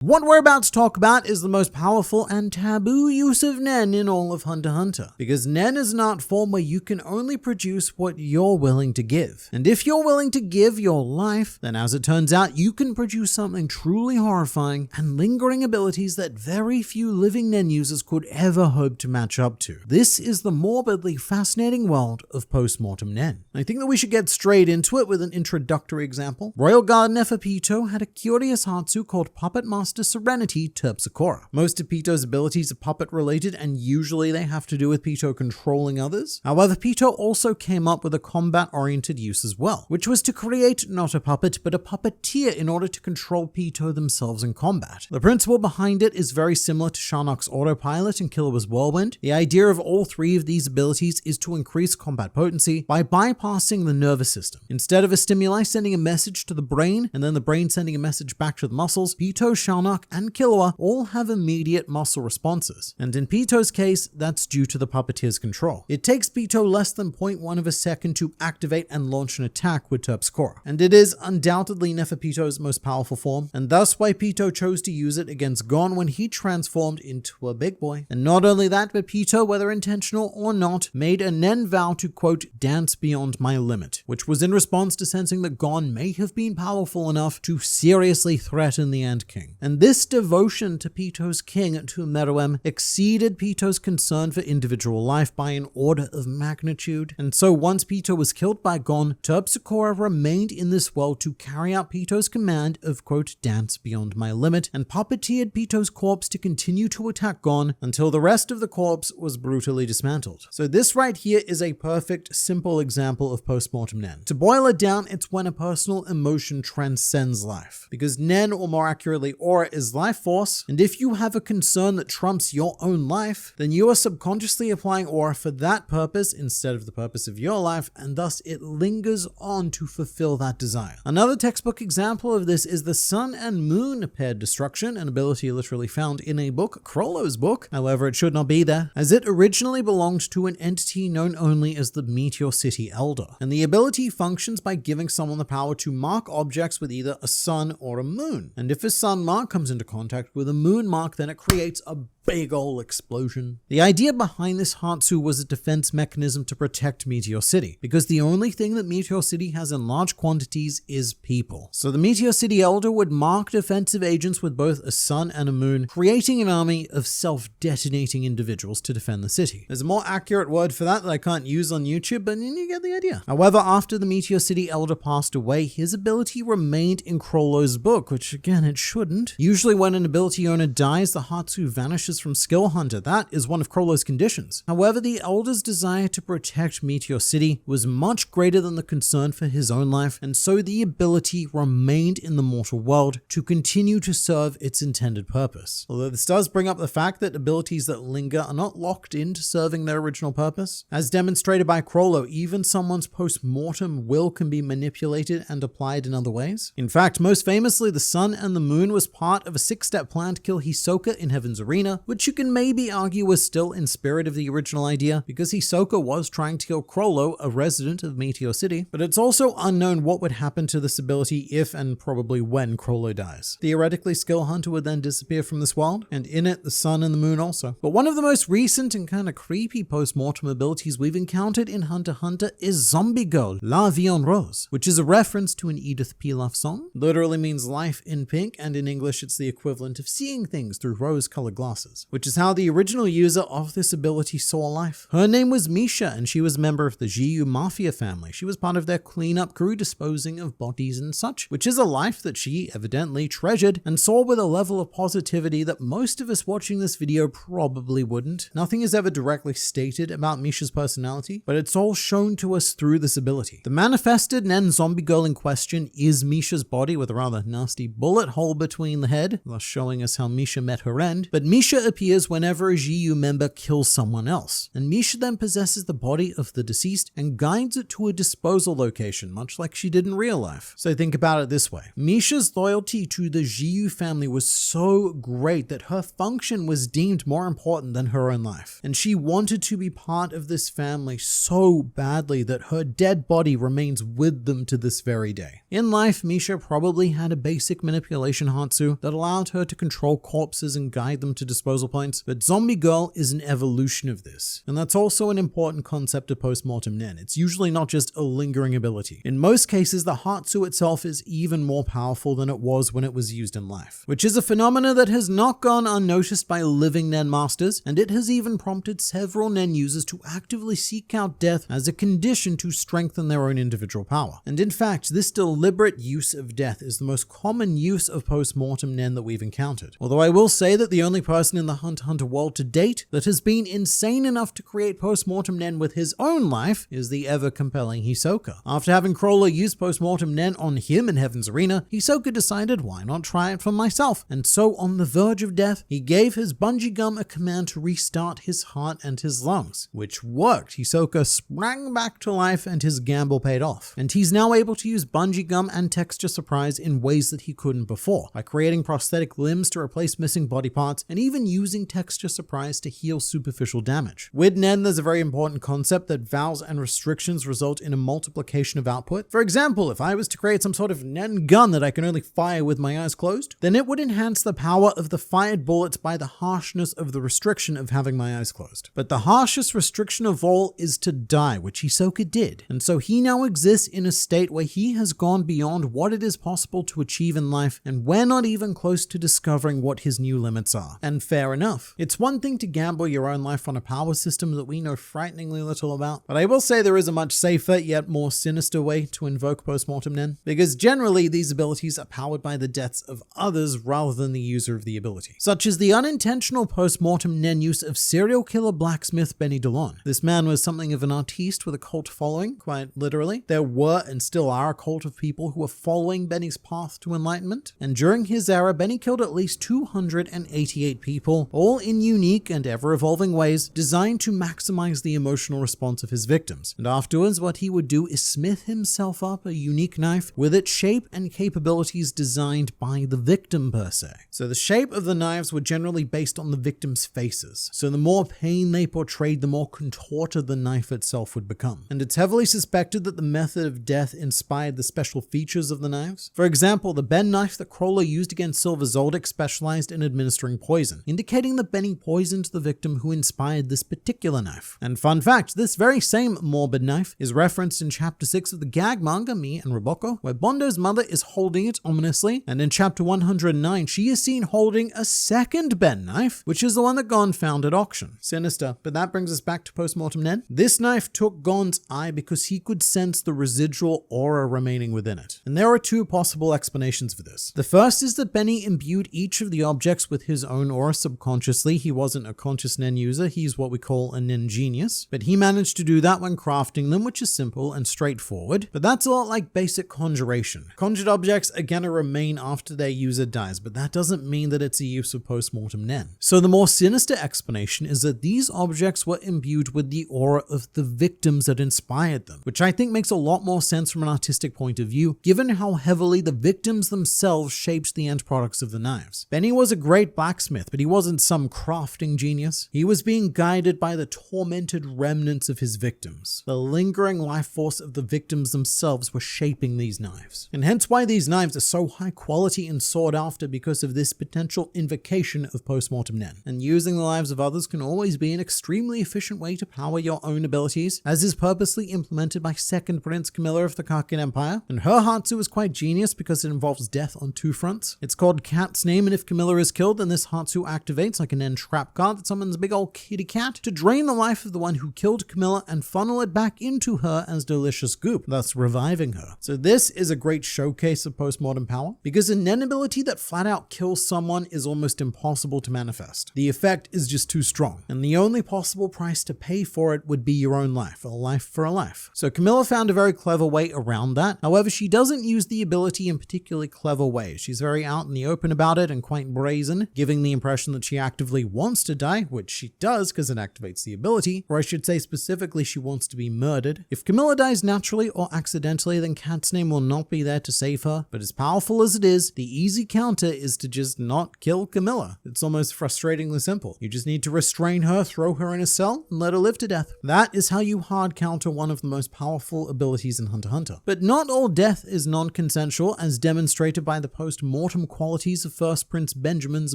What we're about to talk about is the most powerful and taboo use of Nen in all of Hunter x Hunter, because Nen is an art form where you can only produce what you're willing to give. And if you're willing to give your life, then as it turns out, you can produce something truly horrifying and lingering abilities that very few living Nen users could ever hope to match up to. This is the morbidly fascinating world of post-mortem Nen. I think that we should get straight into it with an introductory example. Royal Gardener for Pito had a curious Hatsu called Puppet Master Serenity Terpsichora. Most of Pito's abilities are puppet related, and usually they have to do with Pito controlling others. However, Pito also came up with a combat-oriented use as well, which was to create not a puppet, but a puppeteer in order to control Pito themselves in combat. The principle behind it is very similar to Shinnok's autopilot and Killua's whirlwind. The idea of all three of these abilities is to increase combat potency by bypassing the nervous system. Instead of a stimuli sending a message to the brain and then the brain sending a message back to the muscles, Pito, Shinnok, and Killua all have immediate muscle responses. And in Pito's case, that's due to the puppeteer's control. It takes Pito less than 0.1 of a second to activate and launch an attack with Terpsichora. And it is undoubtedly Neferpito's most powerful form, and thus why Pito chose to use it against Gon when he transformed into a big boy. And not only that, but Pito, whether intentional or not, made a Nen vow to, quote, dance beyond my limit, which was in response to sensing that Gon may have been powerful enough to seriously threaten the Ant King. And this devotion to Pito's king, to Meruem, exceeded Pito's concern for individual life by an order of magnitude. And so once Pito was killed by Gon, Terpsichora remained in this world to carry out Pito's command of, quote, dance beyond my limit, and puppeteered Pito's corpse to continue to attack Gon until the rest of the corpse was brutally dismantled. So this right here is a perfect, simple example of post-mortem Nen. To boil it down, it's when a personal emotion transcends life. Because Nen, or more accurately, Aura, is life force, and if you have a concern that trumps your own life, then you are subconsciously applying Aura for that purpose instead of the purpose of your life, and thus it lingers on to fulfill that desire. Another textbook example of this is the Sun and Moon paired destruction, an ability literally found in a book, Crollo's book. However, it should not be there, as it originally belonged to an entity known only as the Meteor City Elder, and the ability functions by giving someone the power to mark objects with either a sun or a moon. And if a sun mark comes into contact with a moon mark, then it creates a big ol' explosion. The idea behind this Hatsu was a defense mechanism to protect Meteor City, because the only thing that Meteor City has in large quantities is people. So the Meteor City Elder would mark defensive agents with both a sun and a moon, creating an army of self-detonating individuals to defend the city. There's a more accurate word for that I can't use on YouTube, but you get the idea. However, after the Meteor City Elder passed away, his ability remained in Crollo's book, which again, it shouldn't. Usually when an ability owner dies, the Hatsu vanishes from Skill Hunter. That is one of Crollo's conditions. However, the Elder's desire to protect Meteor City was much greater than the concern for his own life, and so the ability remained in the mortal world to continue to serve its intended purpose. Although this does bring up the fact that abilities that linger are not locked into serving their original purpose. As demonstrated by Crollo, even someone's post-mortem will can be manipulated and applied in other ways. In fact, most famously, the Sun and the Moon was part of a 6-step plan to kill Hisoka in Heaven's Arena, which you can maybe argue was still in spirit of the original idea, because Hisoka was trying to kill Crollo, a resident of Meteor City, but it's also unknown what would happen to this ability if and probably when Crollo dies. Theoretically, Skill Hunter would then disappear from this world, and in it, the Sun and the Moon also. But one of the most recent and kind of creepy post-mortem abilities we've encountered in Hunter x Hunter is Zombie Girl, La Vie en Rose, which is a reference to an Edith Piaf song. Literally means life in pink, and in English it's the equivalent of seeing things through rose-colored glasses, which is how the original user of this ability saw life. Her name was Misha, and she was a member of the Jiu Mafia family. She was part of their cleanup crew disposing of bodies and such, which is a life that she evidently treasured and saw with a level of positivity that most of us watching this video probably wouldn't. Nothing is ever directly stated about Misha's personality, but it's all shown to us through this ability. The manifested Nen zombie girl in question is Misha's body with a rather nasty bullet hole between the head, thus showing us how Misha met her end, but Misha Misha appears whenever a GU member kills someone else, and Misha then possesses the body of the deceased and guides it to a disposal location, much like she did in real life. So think about it this way. Misha's loyalty to the GU family was so great that her function was deemed more important than her own life, and she wanted to be part of this family so badly that her dead body remains with them to this very day. In life, Misha probably had a basic manipulation Hatsu that allowed her to control corpses and guide them to disposal points, but Zombie Girl is an evolution of this. And that's also an important concept of post-mortem Nen. It's usually not just a lingering ability. In most cases, the Hatsu itself is even more powerful than it was when it was used in life, which is a phenomena that has not gone unnoticed by living Nen masters, and it has even prompted several Nen users to actively seek out death as a condition to strengthen their own individual power. And in fact, this deliberate use of death is the most common use of post-mortem Nen that we've encountered. Although I will say that the only person in the Hunter x Hunter world to date that has been insane enough to create post-mortem Nen with his own life is the ever-compelling Hisoka. After having Crawler use post-mortem Nen on him in Heaven's Arena, Hisoka decided why not try it for myself, and so on the verge of death, he gave his bungee gum a command to restart his heart and his lungs, which worked. Hisoka sprang back to life and his gamble paid off, and he's now able to use bungee gum and texture surprise in ways that he couldn't before, by creating prosthetic limbs to replace missing body parts and even using texture surprise to heal superficial damage. With Nen, there's a very important concept that vows and restrictions result in a multiplication of output. For example, if I was to create some sort of Nen gun that I can only fire with my eyes closed, then it would enhance the power of the fired bullets by the harshness of the restriction of having my eyes closed. But the harshest restriction of all is to die, which Hisoka did, and so he now exists in a state where he has gone beyond what it is possible to achieve in life, and we're not even close to discovering what his new limits are. And fair enough. It's one thing to gamble your own life on a power system that we know frighteningly little about, but I will say there is a much safer yet more sinister way to invoke post-mortem Nen, because generally these abilities are powered by the deaths of others rather than the user of the ability, such as the unintentional post-mortem Nen use of serial killer blacksmith Benny DeLon. This man was something of an artiste with a cult following, quite literally. There were and still are a cult of people who were following Benny's path to enlightenment, and during his era, Benny killed at least 288 people, all in unique and ever-evolving ways designed to maximize the emotional response of his victims. And afterwards, what he would do is smith himself up a unique knife with its shape and capabilities designed by the victim per se. So the shape of the knives were generally based on the victim's faces. So the more pain they portrayed, the more contorted the knife itself would become. And it's heavily suspected that the method of death inspired the special features of the knives. For example, the Ben knife that Crawler used against Silver Zoldyck specialized in administering poison, indicating that Benny poisoned the victim who inspired this particular knife. And fun fact, this very same morbid knife is referenced in chapter 6 of the gag manga Me and Roboko, where Bondo's mother is holding it ominously, and in chapter 109 she is seen holding a second Ben knife, which is the one that Gon found at auction. Sinister, but that brings us back to post-mortem Nen. This knife took Gon's eye because he could sense the residual aura remaining within it. And there are two possible explanations for this. The first is that Benny imbued each of the objects with his own aura subconsciously. He wasn't a conscious Nen user, he's what we call a Nen genius, but he managed to do that when crafting them, which is simple and straightforward. But that's a lot like basic conjuration. Conjured objects are gonna remain after their user dies, but that doesn't mean that it's a use of post-mortem Nen. So the more sinister explanation is that these objects were imbued with the aura of the victims that inspired them, which I think makes a lot more sense from an artistic point of view, given how heavily the victims themselves shaped the end products of the knives. Benny was a great blacksmith, but he wasn't some crafting genius. He was being guided by the tormented remnants of his victims. The lingering life force of the victims themselves were shaping these knives. And hence why these knives are so high quality and sought after, because of this potential invocation of post-mortem Nen. And using the lives of others can always be an extremely efficient way to power your own abilities, as is purposely implemented by Second Prince Camilla of the Kakin Empire. And her Hatsu is quite genius because it involves death on two fronts. It's called Cat's Name, and if Camilla is killed, then this Hatsu activates like an end trap card that summons a big old kitty cat to drain the life of the one who killed Camilla and funnel it back into her as delicious goop, thus reviving her. So this is a great showcase of post-mortem power, because a Nen ability that flat out kills someone is almost impossible to manifest. The effect is just too strong, and the only possible price to pay for it would be your own life, a life for a life. So Camilla found a very clever way around that. However, she doesn't use the ability in particularly clever ways. She's very out in the open about it and quite brazen, giving the impression indication that she actively wants to die, which she does because it activates the ability, or I should say specifically she wants to be murdered. If Camilla dies naturally or accidentally, then Cat's name will not be there to save her, but as powerful as it is, the easy counter is to just not kill Camilla. It's almost frustratingly simple. You just need to restrain her, throw her in a cell, and let her live to death. That is how you hard counter one of the most powerful abilities in Hunter x Hunter. But not all death is non-consensual, as demonstrated by the post-mortem qualities of First Prince Benjamin's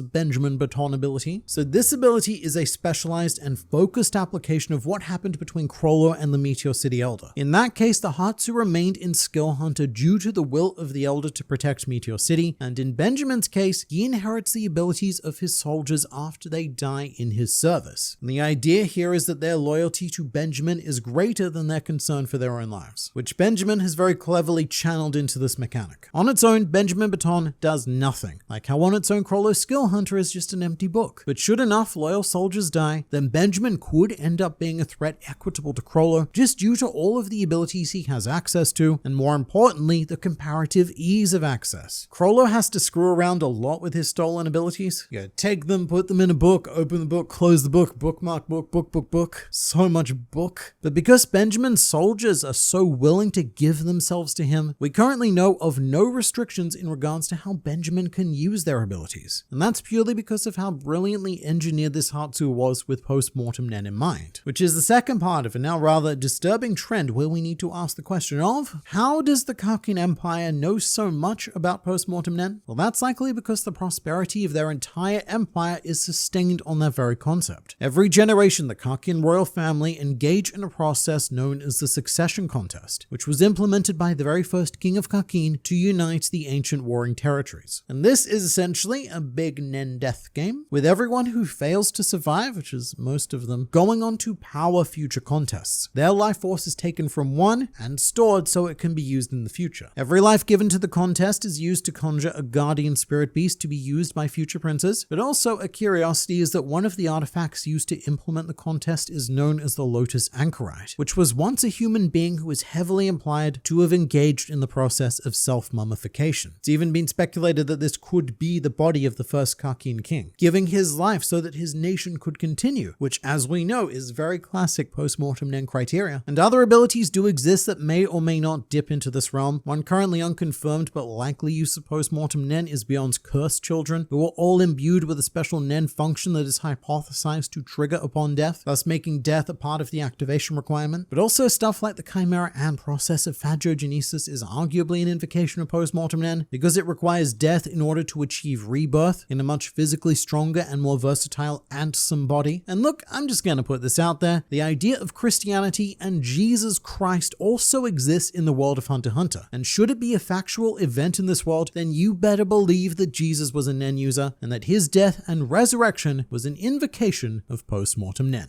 Benjamin Baton ability. So this ability is a specialized and focused application of what happened between Chrollo and the Meteor City Elder. In that case, the Hatsu remained in Skill Hunter due to the will of the Elder to protect Meteor City, and in Benjamin's case, he inherits the abilities of his soldiers after they die in his service. And the idea here is that their loyalty to Benjamin is greater than their concern for their own lives, which Benjamin has very cleverly channeled into this mechanic. On its own, Benjamin Baton does nothing, like how on its own Chrollo Skill Hunter is just an empty book. But should enough loyal soldiers die, then Benjamin could end up being a threat equitable to Chrollo just due to all of the abilities he has access to, and more importantly, the comparative ease of access. Chrollo has to screw around a lot with his stolen abilities. You gotta take them, put them in a book, open the book, close the book, bookmark book, book. So much book. But because Benjamin's soldiers are so willing to give themselves to him, we currently know of no restrictions in regards to how Benjamin can use their abilities. And that's purely because of how brilliantly engineered this Hatsu was with post-mortem Nen in mind. Which is the second part of a now rather disturbing trend where we need to ask the question of, how does the Kakin Empire know so much about post-mortem Nen? Well, that's likely because the prosperity of their entire empire is sustained on that very concept. Every generation, the Kakin royal family engage in a process known as the Succession Contest, which was implemented by the very first king of Kakin to unite the ancient warring territories. And this is essentially a big Nen death game, with everyone who fails to survive, which is most of them, going on to power future contests. Their life force is taken from one and stored so it can be used in the future. Every life given to the contest is used to conjure a guardian spirit beast to be used by future princes, but also a curiosity is that one of the artifacts used to implement the contest is known as the Lotus Anchorite, which was once a human being who is heavily implied to have engaged in the process of self-mummification. It's even been speculated that this could be the body of the first Kakin king, giving his life so that his nation could continue, which as we know is very classic post-mortem Nen criteria. And other abilities do exist that may or may not dip into this realm. One currently unconfirmed but likely use of post-mortem Nen is Beyond's cursed children, who are all imbued with a special Nen function that is hypothesized to trigger upon death, thus making death a part of the activation requirement. But also stuff like the Chimera and process of phagogenesis is arguably an invocation of post-mortem Nen, because it requires death in order to achieve rebirth in a much physically stronger and more versatile Antsum body. And look, I'm just gonna put this out there, the idea of Christianity and Jesus Christ also exists in the world of Hunter x Hunter, and should it be a factual event in this world, then you better believe that Jesus was a Nen user, and that his death and resurrection was an invocation of post-mortem Nen.